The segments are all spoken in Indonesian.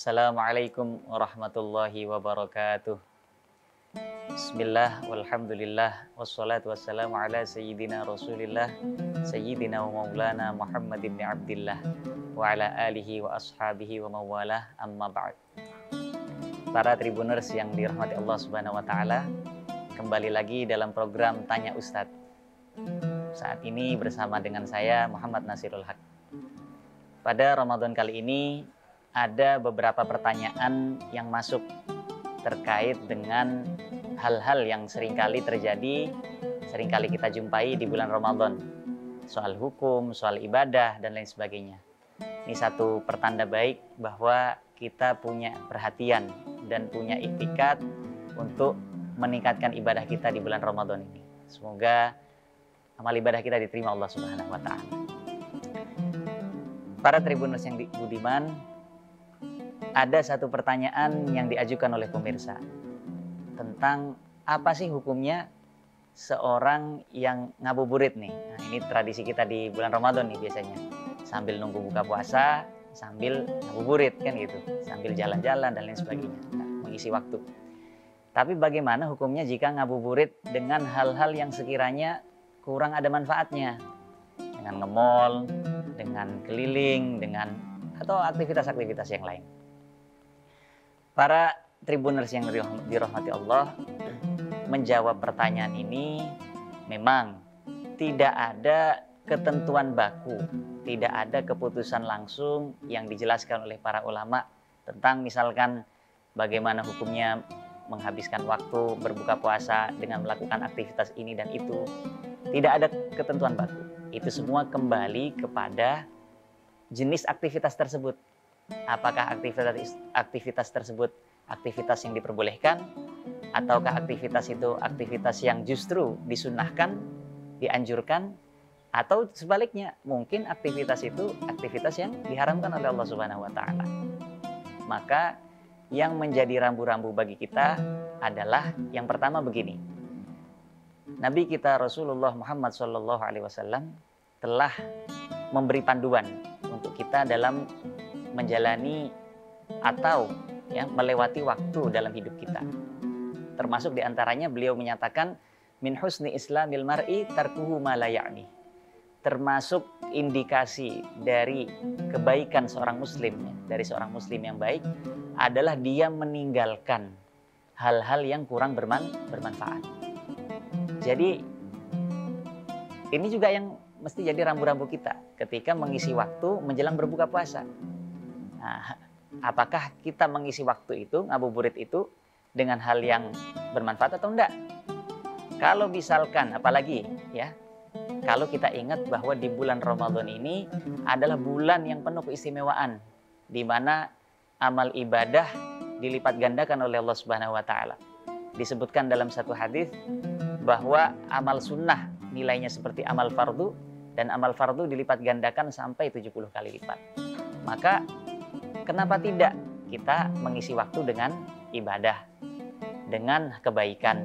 Assalamualaikum warahmatullahi wabarakatuh. Bismillah, walhamdulillah, wassalatu wassalamu ala sayyidina rasulillah, sayyidina wa maulana Muhammad ibn Abdillah, wa ala alihi wa ashabihi wa mawalah, amma ba'd. Para tribuners yang dirahmati Allah subhanahu wa ta'ala, kembali lagi dalam program Tanya Ustadz. Saat ini bersama dengan saya Muhammad Nasirul Haq. Pada Ramadan kali ini ada beberapa pertanyaan yang masuk terkait dengan hal-hal yang seringkali terjadi, seringkali kita jumpai di bulan Ramadan. Soal hukum, soal ibadah, dan lain sebagainya. Ini satu pertanda baik bahwa kita punya perhatian dan punya iktikat untuk meningkatkan ibadah kita di bulan Ramadan ini. Semoga amal ibadah kita diterima Allah Subhanahu wa Ta'ala. Para tribuners yang budiman, ada satu pertanyaan yang diajukan oleh pemirsa tentang apa sih hukumnya seorang yang ngabuburit nih. Nah, ini tradisi kita di bulan Ramadan nih biasanya. Sambil nunggu buka puasa, sambil ngabuburit kan gitu. Sambil jalan-jalan dan lain sebagainya. Nah, mengisi waktu. Tapi bagaimana hukumnya jika ngabuburit dengan hal-hal yang sekiranya kurang ada manfaatnya? Dengan nge-mall, dengan keliling, atau aktivitas-aktivitas yang lain. Para tribuners yang dirahmati Allah, menjawab pertanyaan ini memang tidak ada ketentuan baku, tidak ada keputusan langsung yang dijelaskan oleh para ulama tentang misalkan bagaimana hukumnya menghabiskan waktu berbuka puasa dengan melakukan aktivitas ini dan itu. Tidak ada ketentuan baku. Itu semua kembali kepada jenis aktivitas tersebut. Apakah aktivitas tersebut aktivitas yang diperbolehkan, ataukah aktivitas itu aktivitas yang justru disunahkan, dianjurkan, atau sebaliknya mungkin aktivitas itu aktivitas yang diharamkan oleh Allah Subhanahu wa Ta'ala. Maka yang menjadi rambu-rambu bagi kita adalah yang pertama begini. Nabi kita Rasulullah Muhammad SAW telah memberi panduan untuk kita dalam menjalani atau melewati waktu dalam hidup kita. Termasuk diantaranya beliau menyatakan min husni islamil mar'i tarkuhu ma la ya'ni. Termasuk indikasi dari kebaikan seorang muslim, dari seorang muslim yang baik adalah dia meninggalkan hal-hal yang kurang bermanfaat. Jadi ini juga yang mesti jadi rambu-rambu kita ketika mengisi waktu menjelang berbuka puasa. Nah, apakah kita mengisi waktu itu, ngabuburit itu dengan hal yang bermanfaat atau enggak? Kalau misalkan, apalagi kalau kita ingat bahwa di bulan Ramadan ini adalah bulan yang penuh keistimewaan, di mana amal ibadah dilipat gandakan oleh Allah Subhanahu wa Ta'ala. Disebutkan dalam satu hadis bahwa amal sunnah nilainya seperti amal fardu, dan amal fardu dilipat gandakan sampai 70 kali lipat. Maka kenapa tidak kita mengisi waktu dengan ibadah, dengan kebaikan?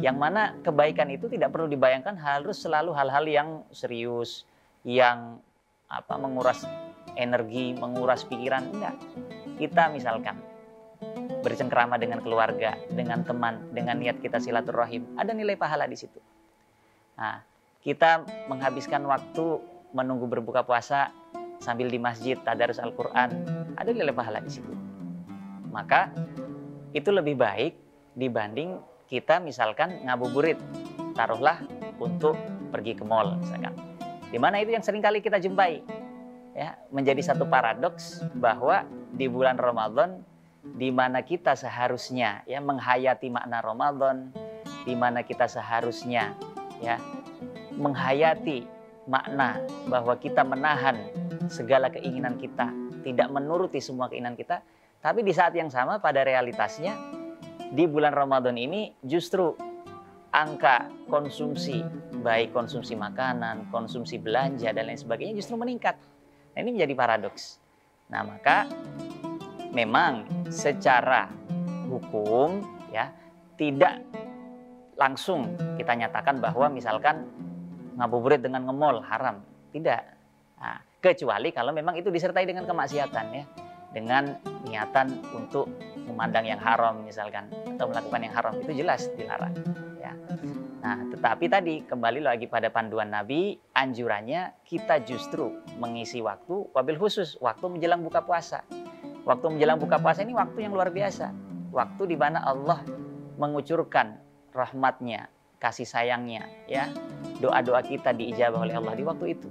Yang mana kebaikan itu tidak perlu dibayangkan harus selalu hal-hal yang serius, yang menguras energi, menguras pikiran. Enggak. Kita misalkan bercengkrama dengan keluarga, dengan teman, dengan niat kita silaturahim, ada nilai pahala di situ. Nah, kita menghabiskan waktu menunggu berbuka puasa sambil di masjid tadarus Al-Quran, ada nilai pahala di situ. Maka itu lebih baik dibanding kita misalkan ngabuburit, taruhlah untuk pergi ke mall misalkan. Dimana itu yang seringkali kita jumpai, menjadi satu paradoks bahwa di bulan Ramadan, di mana kita seharusnya menghayati makna Ramadan, di mana kita seharusnya menghayati makna bahwa kita menahan segala keinginan kita, tidak menuruti semua keinginan kita, tapi di saat yang sama pada realitasnya di bulan Ramadan ini justru angka konsumsi, baik konsumsi makanan, konsumsi belanja dan lain sebagainya justru meningkat. Nah, ini menjadi paradoks. Nah, maka memang secara hukum tidak langsung kita nyatakan bahwa misalkan ngabuburit dengan nge-mall haram. Tidak. Nah, kecuali kalau memang itu disertai dengan kemaksiatan dengan niatan untuk memandang yang haram misalkan atau melakukan yang haram, itu jelas dilarang ya. Nah, tetapi tadi kembali lagi pada panduan Nabi, anjurannya kita justru mengisi waktu, wabil khusus waktu menjelang buka puasa. Waktu menjelang buka puasa ini waktu yang luar biasa, waktu di mana Allah mengucurkan rahmatnya, kasih sayangnya ya, doa-doa kita diijabah oleh Allah di waktu itu.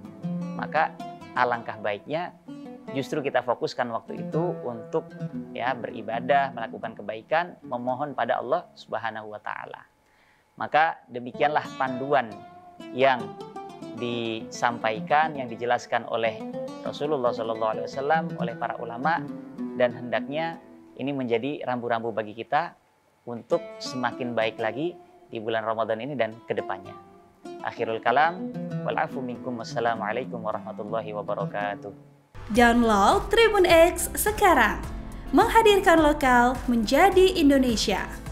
Maka alangkah baiknya justru kita fokuskan waktu itu untuk ya beribadah, melakukan kebaikan, memohon pada Allah Subhanahu wa taala. Maka demikianlah panduan yang disampaikan, yang dijelaskan oleh Rasulullah SAW, oleh para ulama, dan hendaknya ini menjadi rambu-rambu bagi kita untuk semakin baik lagi di bulan Ramadan ini dan kedepannya. Akhirul kalam, wal-afu minkum, wassalamualaikum warahmatullahi wabarakatuh. Download Tribun X sekarang, menghadirkan lokal menjadi Indonesia.